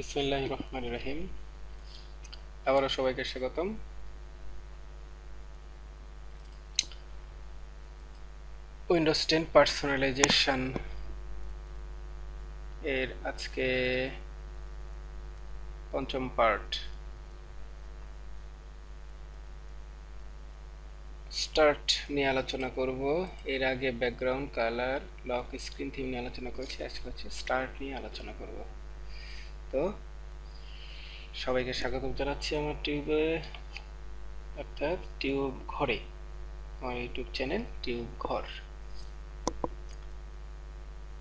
বিসমিল্লাহির রহমানির রহিম। আবারও সবাইকে স্বাগতম। উইন্ডোজ 10 পার্সোনালাইজেশন এর আজকে পঞ্চম পার্ট। স্টার্ট নিয়ে আলোচনা করব। এর আগে background, colour, lock screen theme নিয়ে আলোচনা করেছি। আজকে হচ্ছে স্টার্ট নিয়ে আলোচনা করব। তো সবাইকে স্বাগতম জানাচ্ছি আমার টিউবে, অর্থাৎ টিউব ঘরে, আমার ইউটিউব চ্যানেল টিউব ঘর।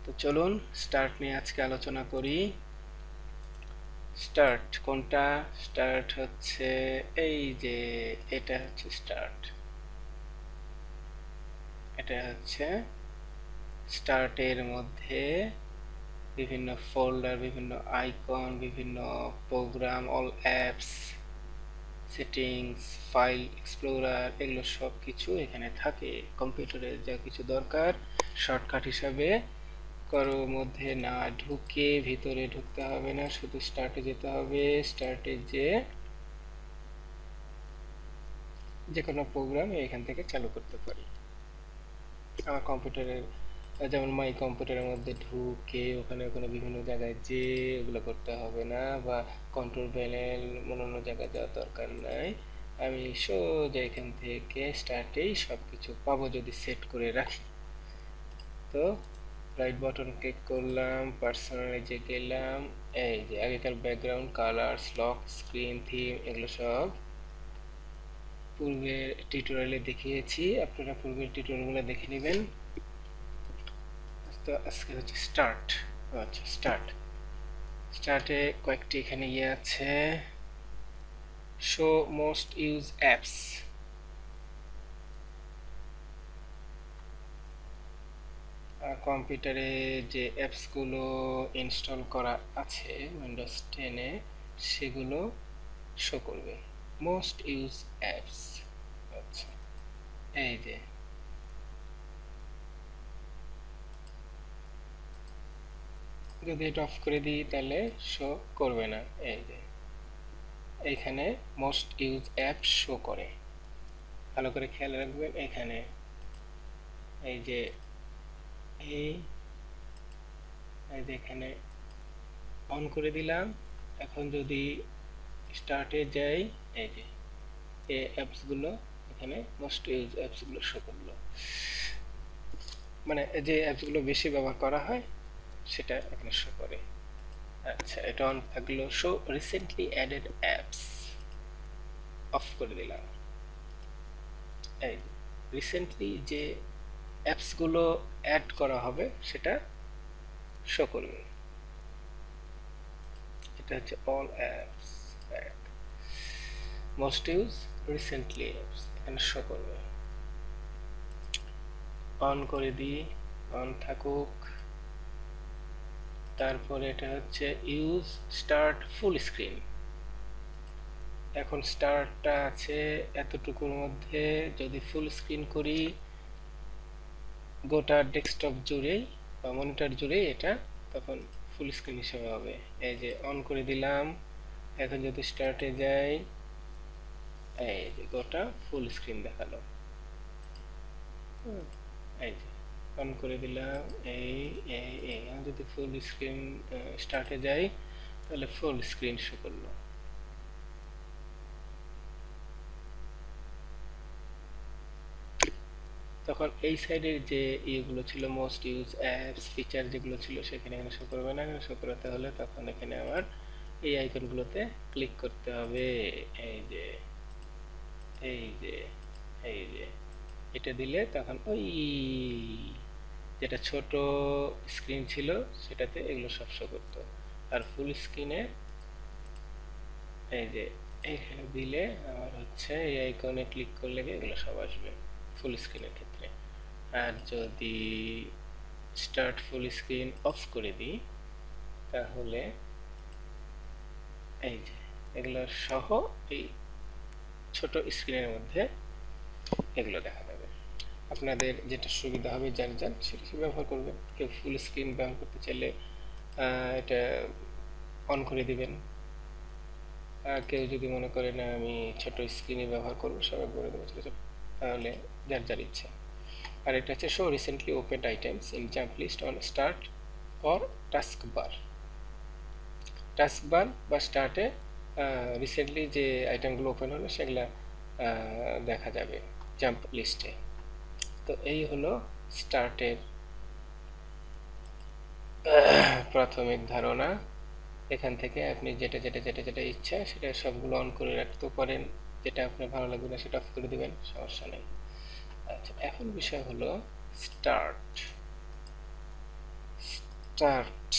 তো চলুন স্টার্ট নিয়ে আজকে আলোচনা করি। স্টার্ট কোনটা? স্টার্ট হচ্ছে এই যে এটা হচ্ছে স্টার্ট। এটা হচ্ছে স্টার্টের মধ্যে বিভিন্ন ফোল্ডার, বিভিন্ন আইকন, বিভিন্ন program, all apps, settings, file explorer, এগুলো সব কিছু এখানে থাকে। কম্পিউটারে যা কিছু দরকার শর্টকাট হিসাবে কারো মধ্যে না ঢুকে, ভিতরে ঢুকতে হবে না, শুধু স্টার্টে যেতে হবে। স্টার্টে যে কোনো প্রোগ্রাম এখান থেকে চালু করতে পারি। আমার কম্পিউটারের, যেমন মাই কম্পিউটারের মধ্যে ঢুকে ওখানে বিভিন্ন জায়গায় যে ওগুলো করতে হবে না, বা কন্ট্রোল প্যানেল অন্য জায়গায় যাওয়ার দরকার নাই। আমি সোজা এখান থেকে স্টার্টেই সব কিছু পাবো যদি সেট করে রাখি। তো রাইট বাটন ক্লিক করলাম, পার্সোনালাইজে গেলাম। এই যে আগেকার background, colours, lock screen theme, এগুলো সব পূর্বের টিউটোরিয়ালে দেখিয়েছি, আপনারা পূর্বের টিউটোরিয়ালগুলো দেখে নেবেন। তো আজকে হচ্ছে স্টার্ট। আচ্ছা, স্টার্টে কয়েকটি এখানে আছে, শো মোস্ট ইউজ অ্যাপস। কম্পিউটারে যে অ্যাপসগুলো ইনস্টল করা আছে উইন্ডোজ 10-এ সেগুলো শো করবে, মোস্ট ইউজ অ্যাপস। আচ্ছা, এই যে যদি এটা অফ করে দিই তাহলে শো করবে না। এই যে এইখানে মোস্ট ইউজ অ্যাপ শো করে, ভালো করে খেয়াল রাখবেন। এখানে এই যে এখানে অন করে দিলাম। এখন যদি স্টার্টে যাই, এই যে এই অ্যাপসগুলো এখানে মোস্ট ইউজ অ্যাপসগুলো শো করলো, মানে যে অ্যাপসগুলো বেশি ব্যবহার করা হয় সেটা এখানে শো করে। আচ্ছা, এটা অন থাকলো। Show recently added apps, of করে দিলাম। এই রিসেন্টলি যে অ্যাপসগুলো অ্যাড করা হবে সেটা শো করবে। এটা হচ্ছে all apps, most use recently apps এখানে শো করবে। অন করে দিই, অন থাকুক। তারপরে এটা হচ্ছে ইউজ স্টার্ট ফুল স্ক্রিন। এখন স্টার্টটা আছে এতটুকুর মধ্যে, যদি ফুল স্ক্রিন করি গোটা ডেস্কটপ জুড়েই বা মনিটর জুড়েই এটা তখন ফুল স্ক্রিন হিসেবে হবে। এই যে অন করে দিলাম। এখন যদি স্টার্টে যাই, এই যে গোটা ফুল স্ক্রিন দেখালো। এই যে অন করে দিলাম, এই আমি যদি ফুল স্ক্রিন স্টার্টে যাই তাহলে ফুল স্ক্রিন শো করলো। তখন এই সাইডের যে ইয়েগুলো ছিল, মোস্ট ইউজ অ্যাপস, ফিচার যেগুলো ছিল সেখানে এখানে শো করবে না। শো করাতে হলে তখন এখানে আমার এই আইকনগুলোতে ক্লিক করতে হবে। এই যে এই যে এই যে এটা দিলে তখন ওই যেটা ছোট স্ক্রিন ছিল সেটাতে এগুলো সব শো করতো। আর ফুল স্ক্রিনে এই যে এইখানে দিলে আমার হচ্ছে এই আইকনে ক্লিক করলে এগুলো সব আসবে ফুল স্ক্রিনের ক্ষেত্রে। আর যদি স্টার্ট ফুল স্ক্রিন অফ করে দিই তাহলে এই যে এগুলো সহ এই ছোট স্ক্রিনের মধ্যে এগুলো দেখা যাবে। আপনাদের যেটা সুবিধা হবে সেটা ব্যবহার করবেন। কেউ ফুল স্ক্রিন ব্যবহার করতে চাইলে এটা অন করে দিবেন। আর কেউ যদি মনে করে না আমি ছোট স্ক্রিনে ব্যবহার করবো, সবাই করে দেবো ছোটো ছোটো, তাহলে যার যার ইচ্ছা। আর এটা হচ্ছে show recently opened items in jump list on start or taskbar. Taskbar বা স্টার্টে রিসেন্টলি যে আইটেমগুলো ওপেন হলো সেগুলা দেখা যাবে জাম্প লিস্টে। তো এই হলো স্টার্টের প্রাথমিক ধারণা। এখান থেকে আপনি যেটা যেটা যেটা যেটা ইচ্ছা সেটা সবগুলো অন করে রাখতে পারেন, যেটা আপনার ভালো লাগবে না সেটা অফ করে দিবেন, সমস্যা নেই। আচ্ছা, এখন বিষয় হলো স্টার্ট। স্টার্ট,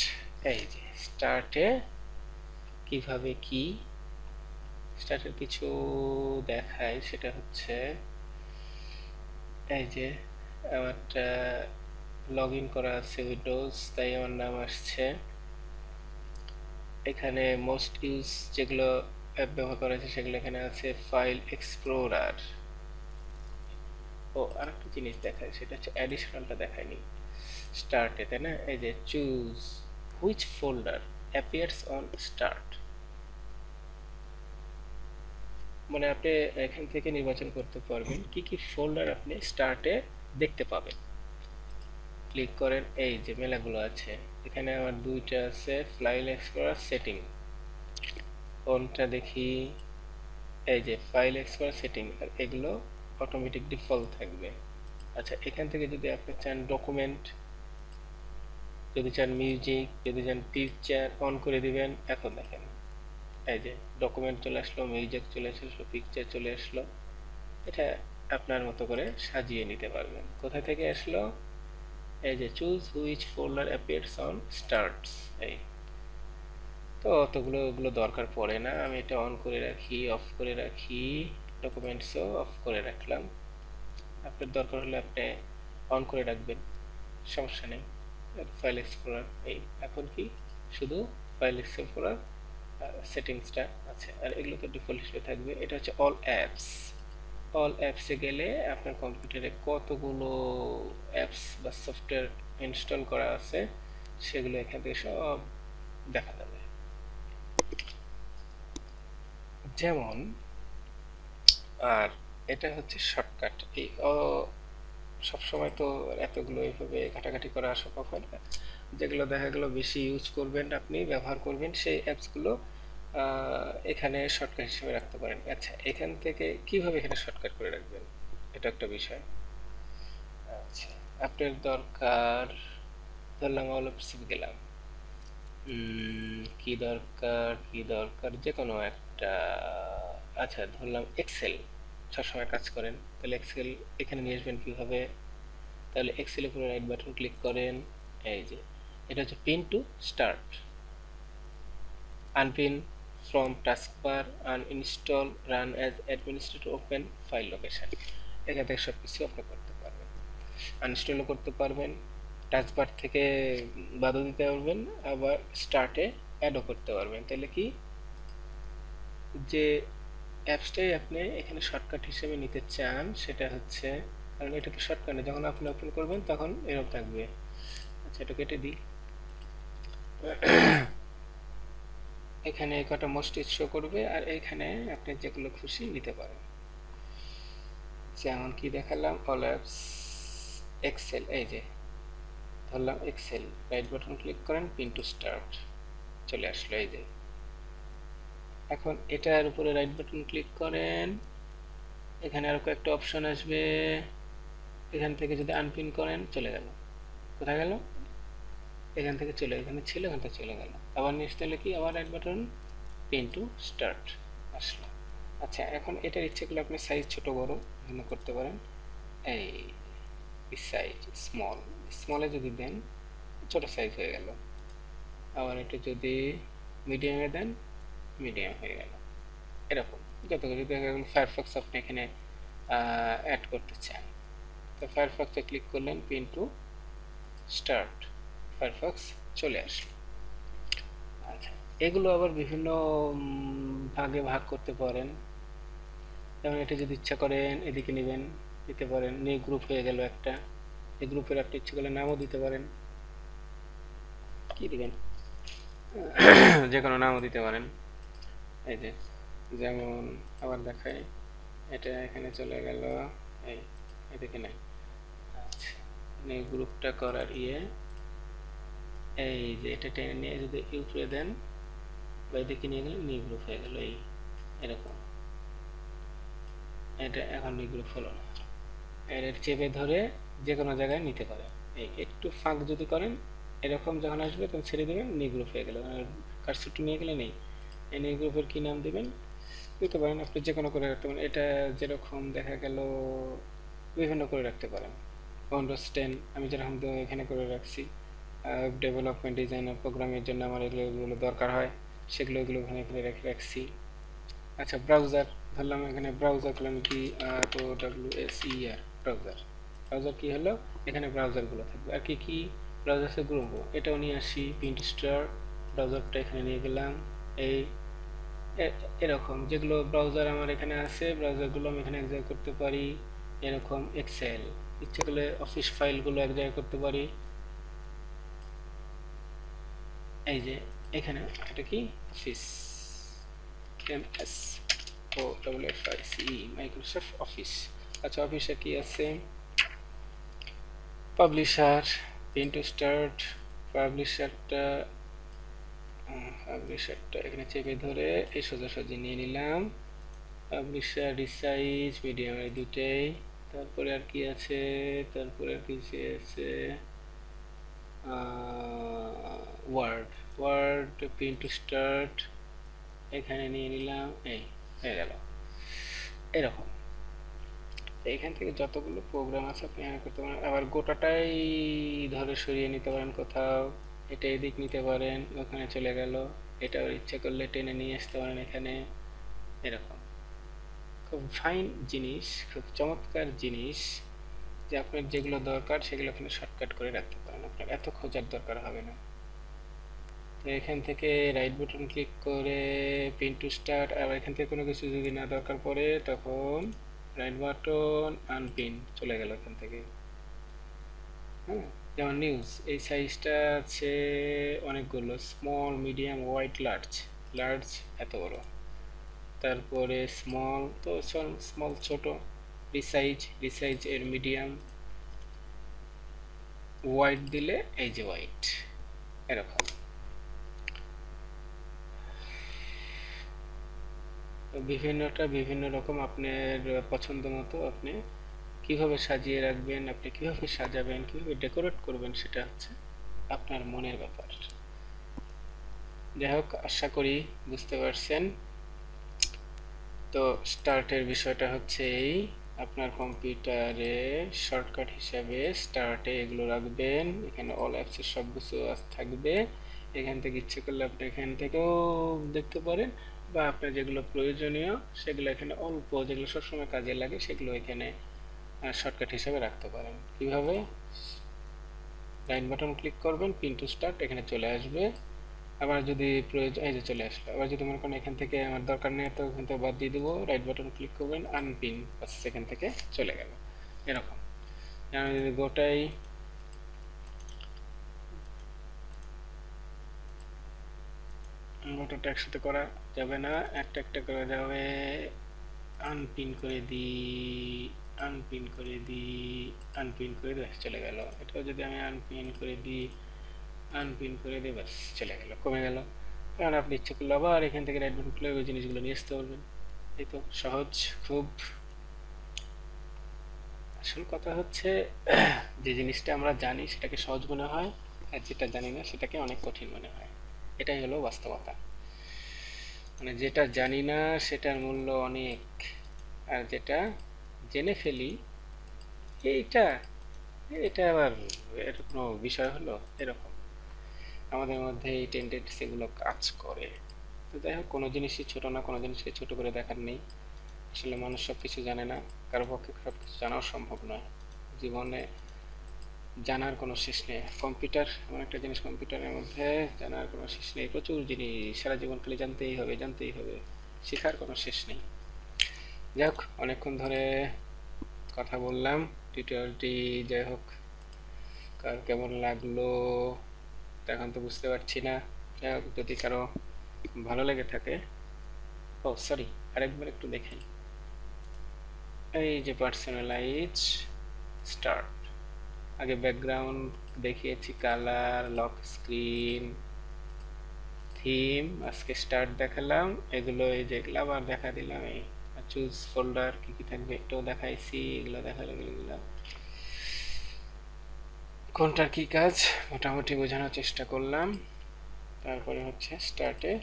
এই যে স্টার্টে কিভাবে কি স্টার্টের কিছু দেখায়, সেটা হচ্ছে এই যে আমারটা লগ ইন করা আছে উইন্ডোজ, তাই আমার নাম আসছে। এখানে মোস্ট ইউজ যেগুলো অ্যাপ ব্যবহার করা হয়েছে সেগুলো এখানে আছে, ফাইল এক্সপ্লোরার। ও আরেকটা জিনিস দেখায়, সেটা হচ্ছে অ্যাডিশনালটা দেখায়নি স্টার্টে, তাই না? এই যে choose which folder appears on start, মানে আপনি এখান থেকে নির্বাচন করতে পারবেন কি কি ফোল্ডার আপনি স্টার্টে দেখতে পাবেন। ক্লিক করেন, এই যে মেলাগুলো আছে, এখানে আমার দুইটা আছে, ফাইল এক্সপ্লোরার, সেটিং। কোনটা দেখি? এই যে ফাইল এক্সপ্লোরার, সেটিং, আর এগুলো অটোমেটিক ডিফল্ট থাকবে। আচ্ছা, এখান থেকে যদি আপনি চান ডকুমেন্ট, যদি চান মিউজিক, যদি চান পিকচার, অন করে দিবেন। এখন দেখেন এই যে ডকুমেন্ট চলে আসলো, মিউজিক চলে আসলো, পিকচার চলে আসলো। এটা আপনার মতো করে সাজিয়ে নিতে পারবেন। কোথা থেকে আসলো? এই যে choose which folder appears on starts. এই তো অতগুলো ওগুলো দরকার পড়ে না, আমি এটা অন করে রাখি, অফ করে রাখি, ডকুমেন্টসও অফ করে রাখলাম। আপনার দরকার হলে আপনি অন করে রাখবেন, সমস্যা নেই। ফাইল এক্সপ্লোরার, এই এখন কি শুধু ফাইল এক্সপ্লোরার সেটিংসটা আছে, আর এগুলো তো ডিফল্ট হিসেবে থাকবে। এটা হচ্ছে অল অ্যাপস। অল অ্যাপসে গেলে আপনার কম্পিউটারে কতগুলো অ্যাপস বা সফটওয়্যার ইনস্টল করা আছে সেগুলো এখান থেকে সব দেখা যাবে। যেমন, আর এটা হচ্ছে শর্টকাট। এই সবসময় তো এতগুলো এইভাবে ঘাটাঘাটি করা সম্ভব হয় না। যেগুলো দেখা গেল বেশি ইউজ করবেন, আপনি ব্যবহার করবেন, সেই অ্যাপসগুলো এখানে শর্টকাট হিসেবে রাখতে পারেন। আচ্ছা, এখান থেকে কিভাবে এখানে শর্টকাট করে রাখবেন, এটা একটা বিষয়। আচ্ছা, আপনার দরকার, ধরলাম অল অ্যাপসে গেলাম, কি দরকার, কি দরকার, যে কোনো একটা। আচ্ছা, ধরলাম এক্সেল, সবসময় কাজ করেন, তাহলে এক্সেল এখানে নিয়ে আসবেন কীভাবে? তাহলে এক্সেলের উপরে রাইট বাটন ক্লিক করেন, এই যে এটা হচ্ছে pin to start, unpin from taskbar, uninstall, run as administrator, open file location. এখান থেকে সব কিছু আপনি করতে পারবেন, আনইনস্টলও করতে পারবেন, টাচবার থেকে বাদও দিতে পারবেন, আবার স্টার্টে অ্যাডও করতে পারবেন। তাহলে কি, যে অ্যাপসটাই আপনি এখানে শর্টকাট হিসেবে নিতে চান সেটা হচ্ছে, কারণ এটা তো শর্টকাট, যখন আপনি ওপেন করবেন তখন এরকম থাকবে। আচ্ছা, এটা কেটে দিই। এখানে কটা মোস্ট শো করবে, আর এখানে আপনি যেগুলো খুশি নিতে পারেন। যেমন কি দেখালাম, অল অ্যাপস, এক্সেল, এই যে ধরলাম এক্সেল, রাইট বাটন ক্লিক করেন, পিন টু স্টার্ট, চলে আসলো। এই যে এখন এটার উপরে রাইট বাটন ক্লিক করেন, এখানে আরো কয়েকটা অপশন আসবে, এখান থেকে যদি আনপিন করেন চলে গেল। কোথায় গেল? এখান থেকে চলে, এখানে ছিল, এখান থেকে চলে গেল। আবার নেক্সট হলে কি, আবার right button, pin to start, আসলো। আচ্ছা, এখন এটার ইচ্ছে করলে আপনি সাইজ ছোট বড় বিভিন্ন করতে পারেন। এই সাইজ স্মল, স্মলে যদি দেন ছোট সাইজ হয়ে গেল, আবার এটা যদি মিডিয়ামে দেন মিডিয়াম হয়ে গেল। এরকম যত কিছু দেখা গেল। ফায়ারফক্স আপনি এখানে অ্যাড করতে চান, তো ফায়ারফক্সে ক্লিক করলেন, পিন টু স্টার্ট, ফায়ারফক্স চলে আসলো। আচ্ছা, এগুলো আবার বিভিন্ন ভাগে ভাগ করতে পারেন। যেমন এটা যদি ইচ্ছা করেন এদিকে নেবেন, দিতে পারেন, নিউ গ্রুপ হয়ে গেল একটা। এই গ্রুপের আপনি ইচ্ছে করলে নামও দিতে পারেন, কি দিবেন? যে কোনো নামও দিতে পারেন। এই যে যেমন আবার দেখাই, এটা এখানে চলে গেল, এই এদিকে নাই। আচ্ছা, এই গ্রুপটা করার এই যে এটা টেনে নিয়ে যদি উপরে দেন বা এদিকে নিয়ে গেলে নিউ গ্রুপ হয়ে গেল, এই এরকম। এটা এখন নিউ গ্রুপ হলো না, এটা চেপে ধরে যে কোনো জায়গায় নিতে পারে। এই একটু ফাঁক যদি করেন এরকম যখন আসবে তখন ছেড়ে দেবেন, নিউ গ্রুপ হয়ে গেল। কারসুটি নিয়ে গেলে নেই। এই নিউ গ্রুপের কি নাম দিবেন দিতে পারেন, আপনি যে কোনো করে রাখতে পারেন। এটা যেরকম দেখা গেল বিভিন্ন করে রাখতে পারেন। Windows 10 আমি যেরকম এখানে করে রাখছি, ডেভেলপমেন্ট ডিজাইনার প্রোগ্রামের জন্য আমার এগুলো দরকার হয়, সেগুলো এগুলো এখানে এখানে রেখে রাখছি। আচ্ছা, ব্রাউজার ধরলাম, এখানে ব্রাউজার করলাম কি WSER ব্রাউজার। ব্রাউজার কি হলো, এখানে ব্রাউজারগুলো থাকবে। আর কি কি ব্রাউজার সে গ্রুপ, এটাও নিয়ে আসি। পিন্টস্টার ব্রাউজারটা এখানে নিয়ে গেলাম। এই এরকম যেগুলো ব্রাউজার আমার এখানে আছে, ব্রাউজারগুলো আমি এখানে এক জায়গায় করতে পারি। এরকম এক্সেল, ইচ্ছে করলে অফিস ফাইলগুলো এক জায়গায় করতে পারি। এই যে এখানে এটা কি office, MS OFFICE Microsoft office. আচ্ছা, অফিসে কি আছে, পাবলিশার, প্রিন্ট টু স্টার্ট। পাবলিশারটা এখানে চেপে ধরে এই সোজাসুজি নিয়ে নিলাম। পাবলিশার, রিসাইজ, মিডিয়াম, এই দুটাই। তারপরে আর কি আছে, তারপরে আর কি আছে, ওয়ার্ড, প্রিন্ট টু স্টার্ট এখানে নিয়ে নিলাম। এই হয়ে গেল এরকম। এইখান থেকে যতগুলো প্রোগ্রাম আছে আপনি অ্যাড করতে পারেন। আবার গোটাটাই ধরে সরিয়ে নিতে পারেন কোথাও, এটা এদিক নিতে পারেন, ওখানে চলে গেল। এটা ইচ্ছে করলে টেনে নিয়ে আসতে পারেন এখানে, এরকম। খুব ফাইন জিনিস, খুব চমৎকার জিনিস, যে আপনার যেগুলো দরকার সেগুলো এখানে শর্টকাট করে রাখতে পারেন, আপনার এত খোঁজার দরকার হবে না। তো এখান থেকে রাইট বাটন ক্লিক করে পিন টু স্টার্ট। আর এখান থেকে কোনো কিছু যদি না দরকার পড়ে তখন রাইট বাটন আনপিন, চলে গেল এখান থেকে। হ্যাঁ, যেমন নিউজ, এই সাইজটা আছে অনেকগুলো, small, medium, wide, large. Large এত বড়, তারপরে স্মল, তো স্মল ছোট। রিসাইজ এর মিডিয়াম, ওয়াইড দিলে এই যে ওয়াইড, এরকম। বিভিন্নটা বিভিন্ন রকম, আপনার পছন্দ মতো আপনি কিভাবে সাজিয়ে রাখবেন, আপনি কিভাবে সাজাবেন, কিভাবে ডেকোরেট করবেন, সেটা হচ্ছে আপনার মনের ব্যাপার। যাই হোক, আশা করি বুঝতে পারছেন। তো স্টার্টের বিষয়টা হচ্ছে এই, আপনার কম্পিউটারে শর্টকাট হিসাবে স্টার্টে এগুলো রাখবেন, এখানে অল অ্যাপসের সব কিছু থাকবে। এখান থেকে ইচ্ছে করলে আপনি এখান থেকেও দেখতে পারেন, বা আপনার যেগুলো প্রয়োজনীয় সেগুলো এখানে অল্প, যেগুলো সবসময় কাজে লাগে সেগুলো এখানে শর্টকাট হিসাবে রাখতে পারেন। কিভাবে, রাইট বাটন ক্লিক করবেন, পিন টু স্টার্ট, এখানে চলে আসবে। আবার যদি প্রয়োজন, এই যে চলে আসলো। আবার যদি মনে করেন এখান থেকে আমার দরকার নেই তো এখান থেকে বাদ দিয়ে দেবো, রাইট বাটন ক্লিক করবেন, আনপিন, বাস এখান থেকে চলে গেল এরকম। আমি যদি গোটাই গোটাটা একসাথে করা যাবে না, একটা একটা করা যাবে। আনপিন করে দিই, আনপিন করে দিই, চলে গেল। এটাও যদি আমি আনপিন করে দিই, ব্যাস চলে গেল, কমে গেল। কারণ আপনি ইচ্ছে করলে আবার এখান থেকে রাইট বাটন খুলে ওই জিনিসগুলো নিয়ে আসতে পারবেন। এই তো সহজ খুব। আসল কথা হচ্ছে যে জিনিসটা আমরা জানি সেটাকে সহজ মনে হয়, আর যেটা জানি না সেটাকে অনেক কঠিন মনে হয়। এটাই হলো বাস্তবতা। মানে যেটা জানি না সেটার মূল্য অনেক, আর যেটা জেনে ফেলি এইটা, এটা আবার এর কোনো বিষয় হলো, এরকম আমাদের মধ্যে এই টেন্ডেন্সিগুলো কাজ করে। তো যাই হোক, কোনো জিনিসই ছোট না, কোনো জিনিসকে ছোট করে দেখার নেই। আসলে মানুষ সব কিছু জানে না, কারো পক্ষে সব কিছু জানাও সম্ভব নয়। জীবনে জানার কোনো শেষ নেই। কম্পিউটার এমন একটা জিনিস, কম্পিউটারের মধ্যে জানার কোনো শেষ নেই, প্রচুর জিনিস, সারা জীবন খালি জানতেই হবে, শেখার কোনো শেষ নেই। যাই হোক, অনেকক্ষণ ধরে কথা বললাম, টিউটোরিয়ালটি যাই হোক কার কেমন লাগলো এখন তো বুঝতে পারছি না। যদি কারো ভালো লেগে থাকে, ও সরি, আরেকবার একটু দেখাই। এই যে পার্সোনালাইজ স্টার্ট, আগে ব্যাকগ্রাউন্ড দেখিয়েছি, কালার, লক স্ক্রিন, থিম, আজকে স্টার্ট দেখালাম। এগুলো এই যে এগুলো আবার দেখা দিলাম। এই চুজ ফোল্ডার কি কি থাকবে এটাও দেখাইছি, এগুলো দেখালাম। এগুলো কোনটার কি কাজ মোটামুটি বোঝানোর চেষ্টা করলাম। তারপরে হচ্ছে স্টার্টে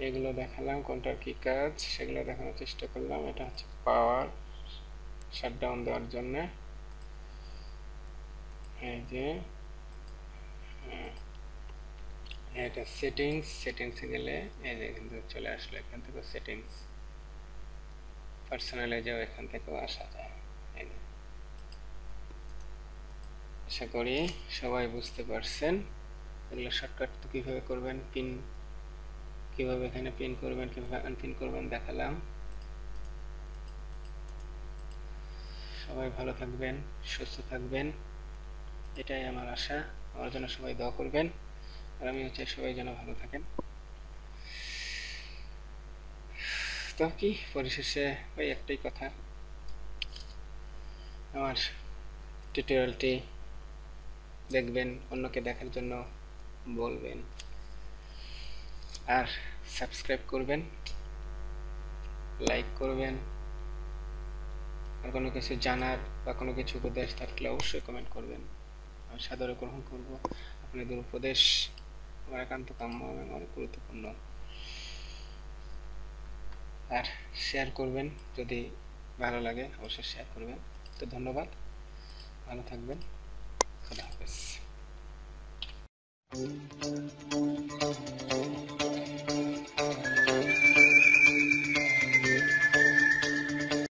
এগুলো দেখালাম, কোনটার কি কাজ সেগুলো দেখানোর চেষ্টা করলাম। এটা হচ্ছে পাওয়ার শাটডাউন দেওয়ার জন্য। এই যে এটা সেটিংসে গেলে এই যে এখান থেকে চলে আসলো, এখান থেকে সেটিংস, পার্সোনালাইজেও এখান থেকেও আসা যায়। আশা করি সবাই বুঝতে পারছেন। এগুলো শর্টকাট তো কীভাবে করবেন, পিন কীভাবে এখানে পিন করবেন, কীভাবে আনপিন করবেন দেখালাম। সবাই ভালো থাকবেন, সুস্থ থাকবেন, এটাই আমার আশা। আমার জন্য সবাই দোয়া করবেন, আর আমিও চাই সবাই যেন ভালো থাকেন। তো কি পরিশেষে ওই একটাই কথা, আমার টিউটোরিয়ালটি দেখবেন, অন্যকে দেখার জন্য বলবেন, আর সাবস্ক্রাইব করবেন, লাইক করবেন। আর কোনো কিছু জানার বা কোনো কিছু উপদেশ থাকলে অবশ্যই কমেন্ট করবেন, আমি সাদরে গ্রহণ করব। আপনাদের উপদেশ আমার একান্ত কাম্য এবং অনেক গুরুত্বপূর্ণ। আর শেয়ার করবেন, যদি ভালো লাগে অবশ্যই শেয়ার করবেন। তো ধন্যবাদ, ভালো থাকবেন, খোদা হাফেজ।